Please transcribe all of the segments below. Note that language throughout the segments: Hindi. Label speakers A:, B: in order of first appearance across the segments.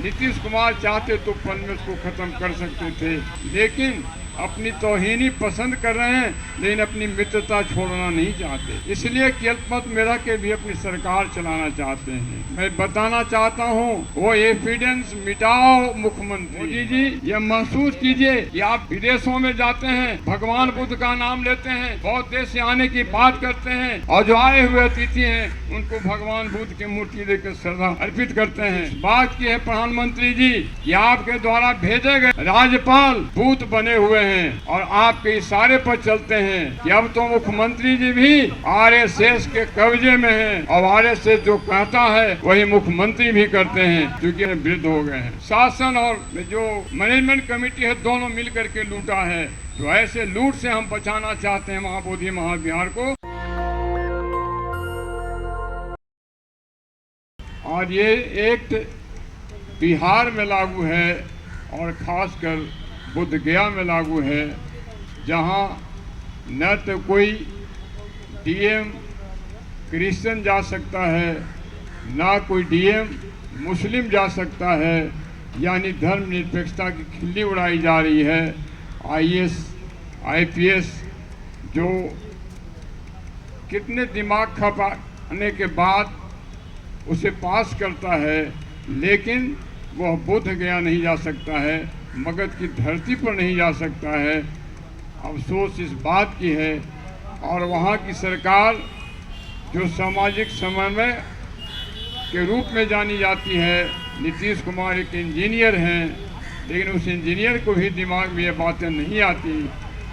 A: नीतीश कुमार चाहते तो पल में उसको खत्म कर सकते थे, लेकिन अपनी तौहीनी पसंद कर रहे हैं, लेकिन अपनी मित्रता छोड़ना नहीं चाहते। इसलिए कि अल्पमत मेरा के भी अपनी सरकार चलाना चाहते हैं। मैं बताना चाहता हूं, वो एविडेंस मिटाओ मुख्यमंत्री मोदी जी। ये महसूस कीजिए कि आप विदेशों में जाते हैं, भगवान बुद्ध का नाम लेते हैं, बहुत देश से आने की बात करते हैं, और जो आए हुए अतिथि हैं उनको भगवान बुद्ध की मूर्ति देकर श्रद्धा अर्पित करते हैं। बात की है प्रधानमंत्री जी कि आपके द्वारा भेजे गए राज्यपाल भूत बने हुए हैं और आपके इशारे पर चलते हैं कि अब तो मुख्यमंत्री जी भी आरएसएस के कब्जे में हैं, और आरएसएस जो कहता है वही मुख्यमंत्री भी करते हैं, क्योंकि वृद्ध हो गए हैं। शासन और जो मैनेजमेंट कमेटी है दोनों मिलकर के लूटा है। तो ऐसे लूट से हम बचाना चाहते हैं महाबोधि महाविहार को। और ये एक्ट बिहार में लागू है और खासकर बुद्ध गया में लागू है, जहां न तो कोई डीएम क्रिश्चियन जा सकता है, ना कोई डीएम मुस्लिम जा सकता है, यानी धर्मनिरपेक्षता की खिल्ली उड़ाई जा रही है। आईएएस आईपीएस जो कितने दिमाग खपाने के बाद उसे पास करता है, लेकिन वह बोध गया नहीं जा सकता है, मगध की धरती पर नहीं जा सकता है। अफसोस इस बात की है। और वहाँ की सरकार जो सामाजिक समन्वय के रूप में जानी जाती है, नीतीश कुमार एक इंजीनियर हैं, लेकिन उस इंजीनियर को भी दिमाग में ये बातें नहीं आती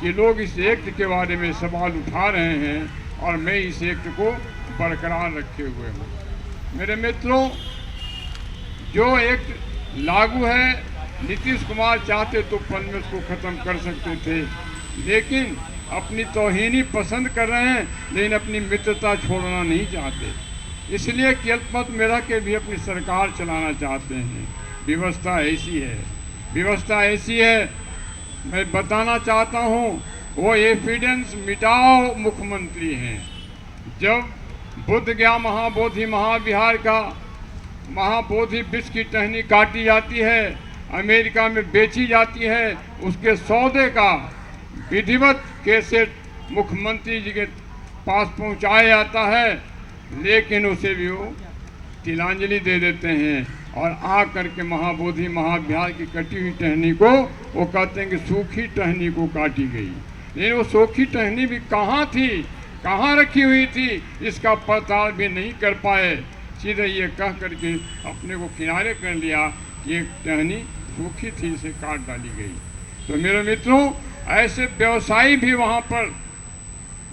A: कि लोग इस एक्ट के बारे में सवाल उठा रहे हैं और मैं इस एक्ट को बरकरार रखे हुए हूँ। मेरे मित्रों, जो एक्ट लागू है, नीतीश कुमार चाहते तो पल में उसको खत्म कर सकते थे, लेकिन अपनी तौहीनी पसंद कर रहे हैं, लेकिन अपनी मित्रता छोड़ना नहीं चाहते। इसलिए कि अल्पमत मेरा के भी अपनी सरकार चलाना चाहते हैं। व्यवस्था ऐसी है, व्यवस्था ऐसी है। मैं बताना चाहता हूँ, वो एविडेंस मिटाओ मुख्यमंत्री हैं। जब बुद्ध गया महाबोधि महाविहार का महाबोधि वृक्ष की टहनी काटी जाती है, अमेरिका में बेची जाती है, उसके सौदे का विधिवत कैसेट मुख्यमंत्री जी के पास पहुंचाया जाता है, लेकिन उसे भी वो तिलांजलि दे देते हैं और आ करके महाबोधि महाविहार की कटी हुई टहनी को वो कहते हैं कि सूखी टहनी को काटी गई। लेकिन वो सूखी टहनी भी कहाँ थी, कहाँ रखी हुई थी, इसका पता भी नहीं कर पाए। सीधे ये कह करके अपने को किनारे कर लिया कि एक टहनी सूखी थी, इसे काट डाली गई। तो मेरे मित्रों, ऐसे व्यवसायी भी वहाँ पर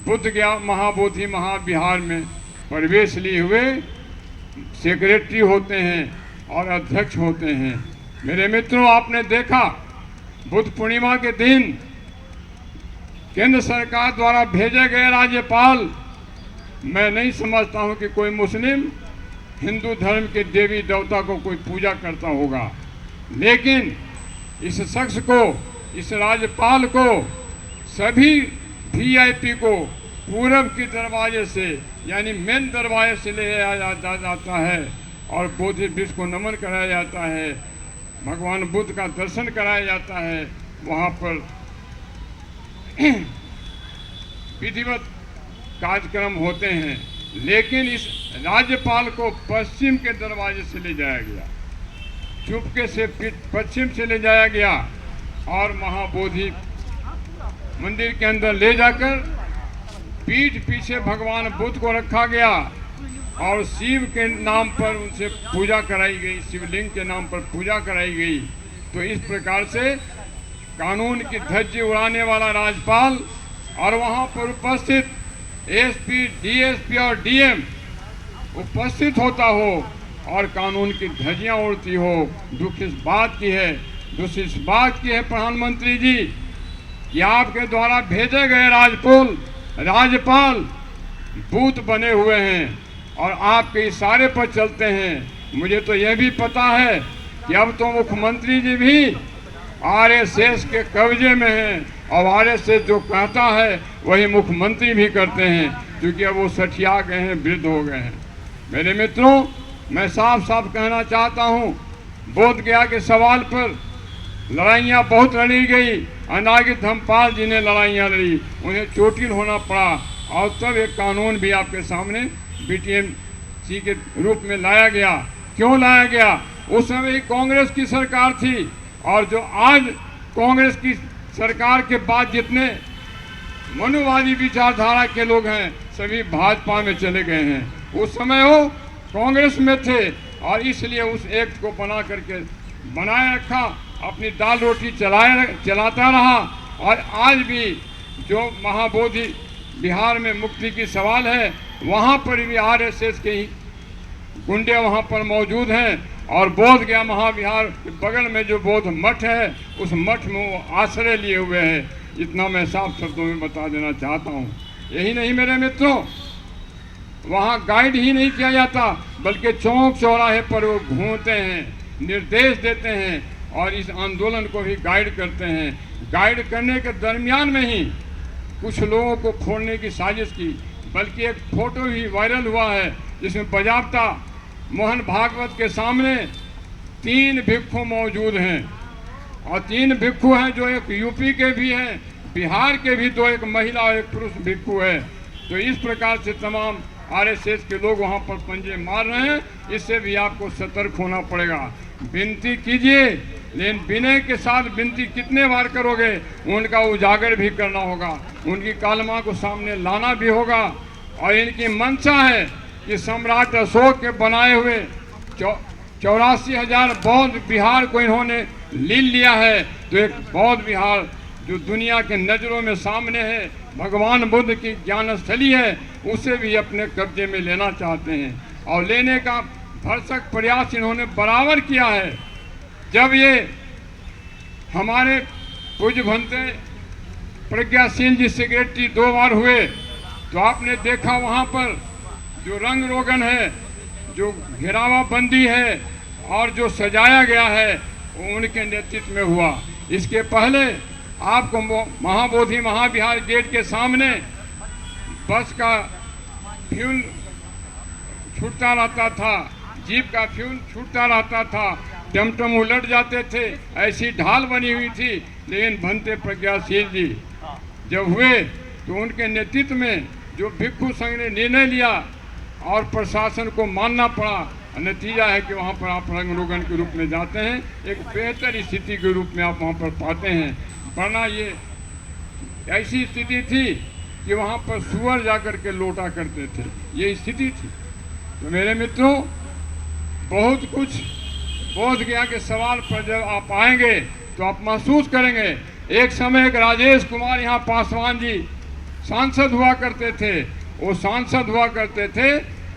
A: बुद्ध गया महाबोधि महाविहार में प्रवेश लिए हुए सेक्रेटरी होते हैं और अध्यक्ष होते हैं। मेरे मित्रों, आपने देखा बुद्ध पूर्णिमा के दिन केंद्र सरकार द्वारा भेजे गए राज्यपाल, मैं नहीं समझता हूँ कि कोई मुस्लिम हिंदू धर्म के देवी देवता को कोई पूजा करता होगा, लेकिन इस शख्स को, इस राज्यपाल को, सभी वीआईपी को पूरब के दरवाजे से यानी मेन दरवाजे से ले आया जाता है और बोधि वृक्ष को नमन कराया जाता है, भगवान बुद्ध का दर्शन कराया जाता है। वहाँ पर विधिवत कार्यक्रम होते हैं, लेकिन इस राज्यपाल को पश्चिम के दरवाजे से ले जाया गया, चुपके से पश्चिम से ले जाया गया और महाबोधि मंदिर के अंदर ले जाकर पीठ पीछे भगवान बुद्ध को रखा गया और शिव के नाम पर उनसे पूजा कराई गई, शिवलिंग के नाम पर पूजा कराई गई। तो इस प्रकार से कानून की धज्जी उड़ाने वाला राज्यपाल और वहाँ पर उपस्थित एसपी, डीएसपी और डीएम उपस्थित होता हो और कानून की धज्जियाँ उड़ती हो। दुख इस बात की है, दुख इस बात की है प्रधानमंत्री जी कि आपके द्वारा भेजे गए राज्यपाल भूत बने हुए हैं और आपके इशारे पर चलते हैं। मुझे तो यह भी पता है कि अब तो मुख्यमंत्री जी भी आरएसएस के कब्जे में हैं और आरएसएस जो कहता है वही मुख्यमंत्री भी करते हैं, क्योंकि अब वो सठिया गए हैं, वृद्ध हो गए हैं। मेरे मित्रों, मैं साफ साफ कहना चाहता हूँ बोध गया के सवाल पर लड़ाइयाँ बहुत लड़ी गई। अनागित धर्मपाल जी ने लड़ाइयाँ लड़ी, उन्हें चोटिल होना पड़ा और तब एक कानून भी आपके सामने बीटीएमसी के रूप में लाया गया। क्यों लाया गया? उस समय कांग्रेस की सरकार थी और जो आज कांग्रेस की सरकार के बाद जितने मनुवादी विचारधारा के लोग हैं सभी भाजपा में चले गए हैं। उस समय वो कांग्रेस में थे और इसलिए उस एक्ट को बनाए रखा, अपनी दाल रोटी चलाता रहा। और आज भी जो महाबोधि बिहार में मुक्ति की सवाल है, वहाँ पर भी आरएसएस के ही गुंडे वहाँ पर मौजूद हैं। और बोध गया महाविहार के बगल में जो बौद्ध मठ है, उस मठ में वो आश्रय लिए हुए हैं। इतना मैं साफ शब्दों में बता देना चाहता हूँ। यही नहीं मेरे मित्रों, वहाँ गाइड ही नहीं किया जाता, बल्कि चौक चौराहे पर वो घूमते हैं, निर्देश देते हैं और इस आंदोलन को भी गाइड करते हैं। गाइड करने के दरमियान में ही कुछ लोगों को खोलने की साजिश की, बल्कि एक फोटो भी वायरल हुआ है जिसमें बजाबता मोहन भागवत के सामने 3 भिक्षु मौजूद हैं। और 3 भिक्षु हैं जो एक यूपी के भी हैं, बिहार के भी 2, एक महिला और एक पुरुष भिक्षु है। तो इस प्रकार से तमाम आरएसएस के लोग वहाँ पर पंजे मार रहे हैं। इससे भी आपको सतर्क होना पड़ेगा। विनती कीजिए, लेकिन विनय के साथ विनती कितने बार करोगे? उनका उजागर भी करना होगा, उनकी कालमा को सामने लाना भी होगा। और इनकी मंशा है कि सम्राट अशोक के बनाए हुए 84,000 बौद्ध विहार को इन्होंने ले लिया है। तो एक बौद्ध विहार जो दुनिया के नज़रों में सामने है, भगवान बुद्ध की ज्ञानस्थली है, उसे भी अपने कब्जे में लेना चाहते हैं। और लेने का भरसक प्रयास इन्होंने बराबर किया है। जब ये हमारे पूज्य भंते प्रज्ञाशील जी सेक्रेटरी 2 बार हुए, तो आपने देखा वहाँ पर जो रंग रोगन है, जो घेरावाबंदी है और जो सजाया गया है, वो उनके नेतृत्व में हुआ। इसके पहले आपको महाबोधि महाविहार गेट के सामने बस का फ्यूल छूटता रहता था, जीप का फ्यूल छूटता रहता था, टमटम उलट जाते थे, ऐसी ढाल बनी हुई थी। लेकिन भंते प्रज्ञाशील जी जब हुए तो उनके नेतृत्व में जो भिक्षु संघ ने निर्णय लिया और प्रशासन को मानना पड़ा। नतीजा है कि वहाँ पर आप रंग रोगन के रूप में जाते हैं, एक बेहतर स्थिति के रूप में आप वहाँ पर पाते हैं। वरना ये ऐसी स्थिति थी कि वहाँ पर सुअर जाकर के लौटा करते थे, ये स्थिति थी। तो मेरे मित्रों, बहुत कुछ बोध गया के सवाल पर जब आप आएंगे तो आप महसूस करेंगे। एक समय एक राजेश कुमार यहाँ पासवान जी सांसद हुआ करते थे। वो सांसद हुआ करते थे,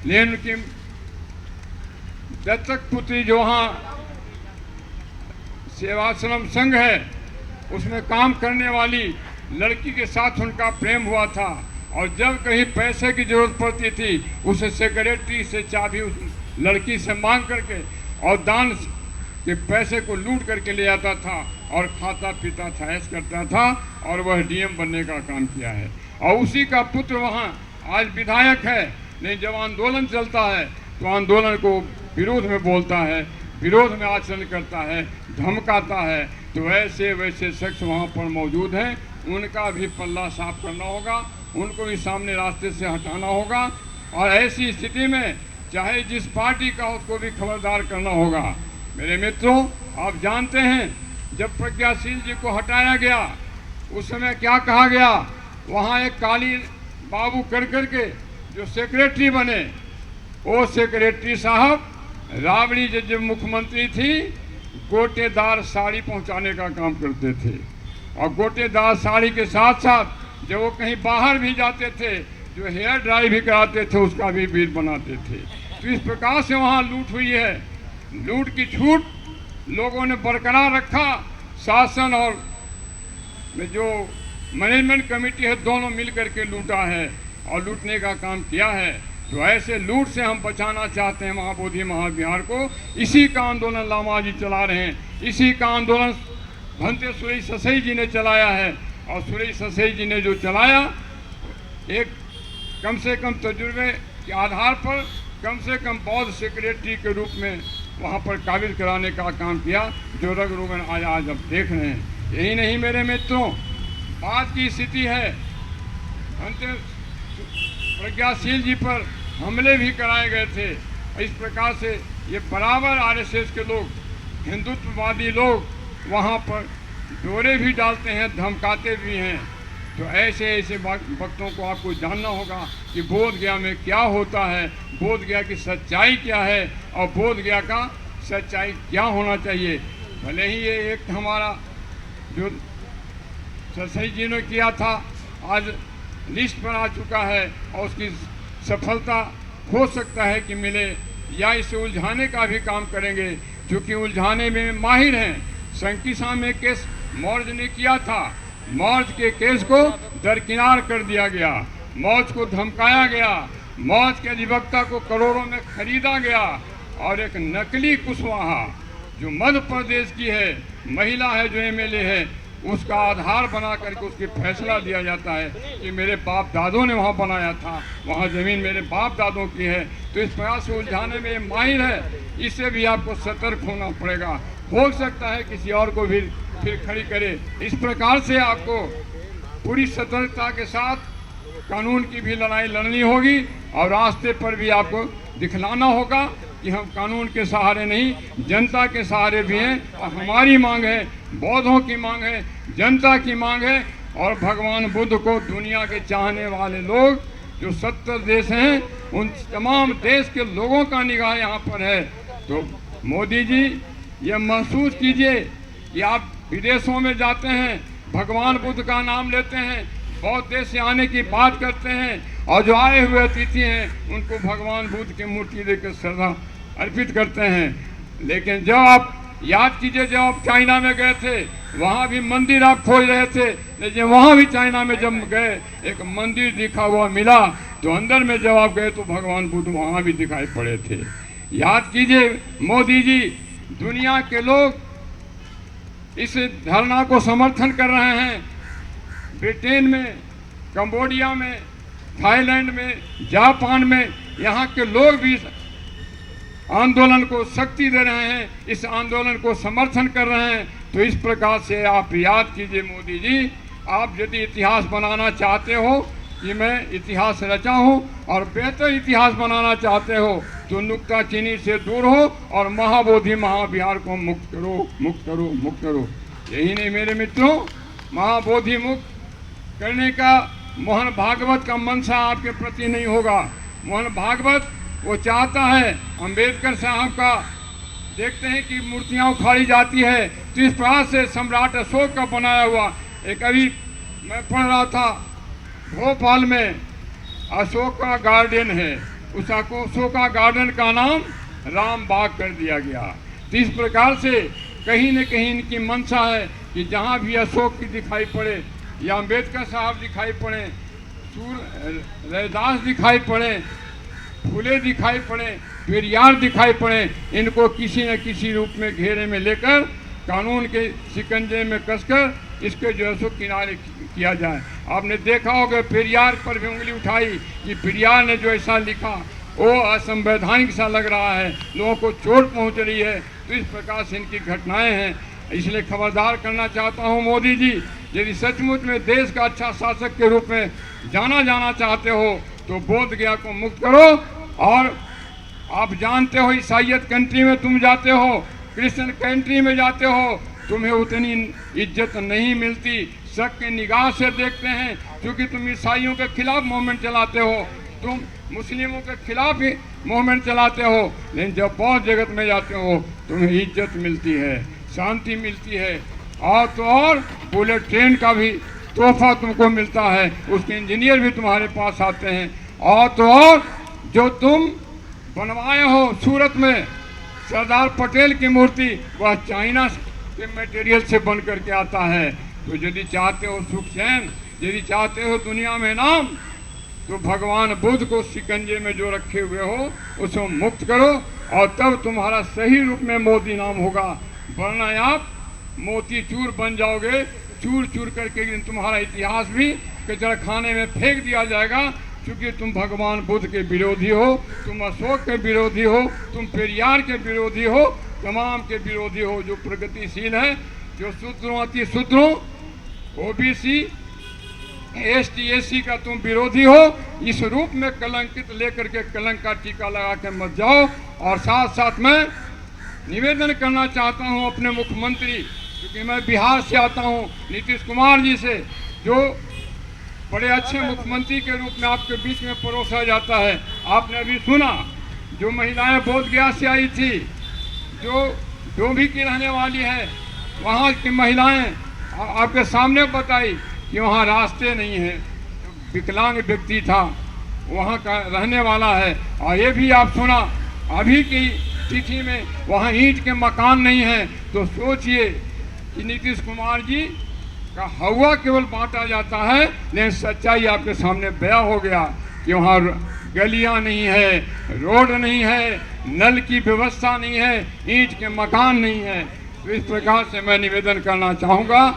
A: लेकिन उनकी दत्तक पुत्री जो वहाँ सेवाश्रम संघ है उसमें काम करने वाली लड़की के साथ उनका प्रेम हुआ था। और जब कहीं पैसे की जरूरत पड़ती थी, उसे सेक्रेटरी से चाबी उस लड़की से मांग करके और दान के पैसे को लूट करके ले आता था और खाता पीता था, ऐश करता था। और वह डीएम बनने का काम किया है। और उसी का पुत्र वहाँ आज विधायक है। नहीं, जब आंदोलन चलता है तो आंदोलन को विरोध में बोलता है, विरोध में आचरण करता है, धमकाता है। तो ऐसे वैसे शख्स वहाँ पर मौजूद हैं, उनका भी पल्ला साफ करना होगा, उनको भी सामने रास्ते से हटाना होगा। और ऐसी स्थिति में चाहे जिस पार्टी का उसको भी खबरदार करना होगा। मेरे मित्रों, आप जानते हैं जब प्रज्ञाशील जी को हटाया गया उस समय क्या कहा गया? वहाँ एक काली बाबू कर के जो सेक्रेटरी बने, वो सेक्रेटरी साहब राबड़ी जब मुख्यमंत्री थी, गोटेदार साड़ी पहुंचाने का काम करते थे। और गोटेदार साड़ी के साथ साथ जब वो कहीं बाहर भी जाते थे, जो हेयर ड्राई भी कराते थे, उसका भी बिल बनाते थे। तो इस प्रकार से वहाँ लूट हुई है। लूट की छूट लोगों ने बरकरार रखा। शासन और जो मैनेजमेंट कमेटी है, दोनों मिल करके लूटा है और लूटने का काम किया है। तो ऐसे लूट से हम बचाना चाहते हैं महाबोधि महाविहार को। इसी का आंदोलन लामा जी चला रहे हैं, इसी का आंदोलन भंते सुरेश ससई जी ने चलाया है। और सुरेश ससई जी ने जो चलाया, एक कम से कम तजुर्बे के आधार पर कम से कम बौद्ध सेक्रेटरी के रूप में वहाँ पर काबिज कराने का काम किया, जो रग रोगन आज अब देख रहे हैं। यही नहीं मेरे मित्रों, आज की स्थिति है, प्रज्ञाशील जी पर हमले भी कराए गए थे। इस प्रकार से ये बराबर आरएसएस के लोग, हिंदुत्ववादी लोग वहाँ पर डोरे भी डालते हैं, धमकाते भी हैं। तो ऐसे वक्तों को आपको जानना होगा कि बोध गया में क्या होता है, बोध गया की सच्चाई क्या है और बोध गया का सच्चाई क्या होना चाहिए। भले ही ये एक हमारा जो सरसई जी ने किया था आज लिस्ट पर आ चुका है और उसकी सफलता हो सकता है कि मिले, या इसे उलझाने का भी काम करेंगे, क्योंकि उलझाने में माहिर हैं। संकिसा में केस मौर्य ने किया था, मौर्य के केस को दरकिनार कर दिया गया, मौर्य को धमकाया गया, मौर्य के अधिवक्ता को करोड़ों में खरीदा गया और एक नकली कुशवाहा जो मध्य प्रदेश की है, महिला है, जो एमएलए है, उसका आधार बना करके उसकी फैसला दिया जाता है कि मेरे बाप दादों ने वहाँ बनाया था, वहाँ ज़मीन मेरे बाप दादों की है। तो इस प्रकार से उलझाने में ये माहिर है, इससे भी आपको सतर्क होना पड़ेगा। हो सकता है किसी और को भी फिर खड़ी करे। इस प्रकार से आपको पूरी सतर्कता के साथ कानून की भी लड़ाई लड़नी होगी और रास्ते पर भी आपको दिखलाना होगा कि हम कानून के सहारे नहीं, जनता के सहारे भी हैं। और हमारी मांग है, बौद्धों की मांग है, जनता की मांग है, और भगवान बुद्ध को दुनिया के चाहने वाले लोग जो 70 देश हैं, उन तमाम देश के लोगों का निगाह यहाँ पर है। तो मोदी जी ये महसूस कीजिए कि आप विदेशों में जाते हैं, भगवान बुद्ध का नाम लेते हैं, बौद्ध देश से आने की बात करते हैं और जो आए हुए अतिथि हैं उनको भगवान बुद्ध की मूर्ति देकर श्रद्धा अर्पित करते हैं। लेकिन जब आप याद कीजिए, जब आप चाइना में गए थे, वहाँ भी मंदिर आप खोज रहे थे, लेकिन वहाँ भी चाइना में जब गए एक मंदिर दिखा हुआ मिला, तो अंदर में जब आप गए तो भगवान बुद्ध वहाँ भी दिखाई पड़े थे। याद कीजिए मोदी जी, दुनिया के लोग इस धरना को समर्थन कर रहे हैं। ब्रिटेन में, कंबोडिया में, थाईलैंड में, जापान में, यहाँ के लोग भी आंदोलन को शक्ति दे रहे हैं, इस आंदोलन को समर्थन कर रहे हैं। तो इस प्रकार से आप याद कीजिए मोदी जी, आप यदि इतिहास बनाना चाहते हो कि मैं इतिहास रचा हूँ और बेहतर इतिहास बनाना चाहते हो, तो नुक्ताचीनी से दूर हो और महाबोधि महाविहार को मुक्त करो, मुक्त करो, मुक्त करो। यही नहीं मेरे मित्रों, महाबोधि मुक्त करने का मोहन भागवत का मंशा आपके प्रति नहीं होगा। मोहन भागवत वो चाहता है, अंबेडकर साहब का देखते हैं कि मूर्तियां उखाड़ी जाती है, तो इस प्रकार से सम्राट अशोक का बनाया हुआ एक, अभी मैं पढ़ रहा था भोपाल में अशोक का गार्डन है, उस अशोक का गार्डन का नाम राम बाग कर दिया गया। तो इस प्रकार से कहीं न कहीं इनकी मंशा है कि जहाँ भी अशोक की दिखाई पड़े, या अंबेडकर साहब दिखाई पड़े, रैदास दिखाई पड़े, फूले दिखाई पड़े, पेरियार दिखाई पड़े, इनको किसी न किसी रूप में घेरे में लेकर कानून के शिकंजे में कसकर इसके जो है सो किनारे किया जाए। आपने देखा होगा पेरियार पर भी उंगली उठाई कि पेरियार ने जो ऐसा लिखा वो असंवैधानिक सा लग रहा है, लोगों को चोट पहुंच रही है। तो इस प्रकार से इनकी घटनाएं हैं। इसलिए खबरदार करना चाहता हूं मोदी जी, यदि सचमुच में देश का अच्छा शासक के रूप में जाना चाहते हो तो बोध गया को मुक्त करो। और आप जानते हो ईसाइयत कंट्री में तुम जाते हो, क्रिश्चियन कंट्री में जाते हो, तुम्हें उतनी इज्जत नहीं मिलती, शक की निगाह से देखते हैं, क्योंकि तुम ईसाइयों के खिलाफ मूवमेंट चलाते हो, तुम मुस्लिमों के खिलाफ ही मूवमेंट चलाते हो। लेकिन जब बौद्ध जगत में जाते हो तुम्हें इज्जत मिलती है, शांति मिलती है, और तो और बुलेट ट्रेन का भी तोहफा तुमको मिलता है, उसके इंजीनियर भी तुम्हारे पास आते हैं, और तो और जो तुम बनवाए हो सूरत में सरदार पटेल की मूर्ति, वह चाइना के मटेरियल से बन करके आता है। तो यदि चाहते हो सुख चैन, यदि चाहते हो दुनिया में नाम, तो भगवान बुद्ध को शिकंजे में जो रखे हुए हो उसको मुक्त करो, और तब तुम्हारा सही रूप में मोदी नाम होगा। वरना आप मोती चूर बन जाओगे, चूर चूर करके तुम्हारा इतिहास भी कचरा खाने में फेंक दिया जाएगा, क्योंकि तुम भगवान बुद्ध के विरोधी हो, तुम अशोक के विरोधी हो, तुम पेरियार के विरोधी हो, तमाम के विरोधी हो जो प्रगतिशील है, जो शूद्रों अति शूद्रों ओबीसी एसटी एससी का तुम विरोधी हो। इस रूप में कलंकित लेकर के कलंक का टीका लगा के मत जाओ। और साथ साथ मैं निवेदन करना चाहता हूं अपने मुख्यमंत्री, क्योंकि मैं बिहार से आता हूं, नीतीश कुमार जी से, जो बड़े अच्छे मुख्यमंत्री के रूप में आपके बीच में परोसा जाता है। आपने अभी सुना जो महिलाएं बोधगया से आई थी, जो डोभी की रहने वाली है, वहाँ की महिलाएं आपके सामने बताई कि वहाँ रास्ते नहीं है, विकलांग व्यक्ति था, वहाँ का रहने वाला है। और ये भी आप सुना अभी की तिथि में वहाँ ईंट के मकान नहीं है। तो सोचिए कि नीतीश कुमार जी का हवा केवल बांटा जाता है, लेकिन सच्चाई आपके सामने बयां हो गया कि वहाँ गलियाँ नहीं है, रोड नहीं है, नल की व्यवस्था नहीं है, ईंट के मकान नहीं है। तो इस प्रकार से मैं निवेदन करना चाहूँगा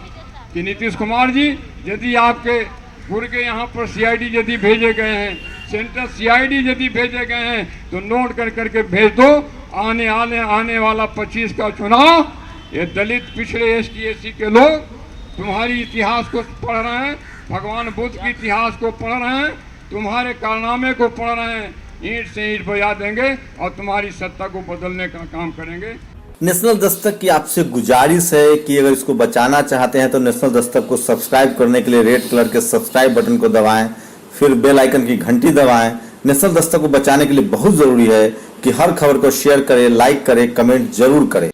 A: कि नीतीश कुमार जी, यदि आपके गुर्गे यहाँ पर सीआईडी यदि भेजे गए हैं, सेंट्रल सीआईडी यदि भेजे गए हैं, तो नोट कर करके भेज दो। आने वाला 25 का चुनाव, ये दलित पिछड़े एसटी एससी के लोग तुम्हारी इतिहास को पढ़ रहे हैं, भगवान बुद्ध के इतिहास को पढ़ रहे हैं, तुम्हारे कारनामे को पढ़ रहे हैं, ईंट से ईंट बजा देंगे और तुम्हारी सत्ता को बदलने का काम करेंगे।
B: नेशनल दस्तक की आपसे गुजारिश है कि अगर इसको बचाना चाहते हैं तो नेशनल दस्तक को सब्सक्राइब करने के लिए रेड कलर के सब्सक्राइब बटन को दबाएं, फिर बेल आइकन की घंटी दबाएं। नेशनल दस्तक को बचाने के लिए बहुत जरूरी है कि हर खबर को शेयर करें, लाइक करें, कमेंट जरूर करें।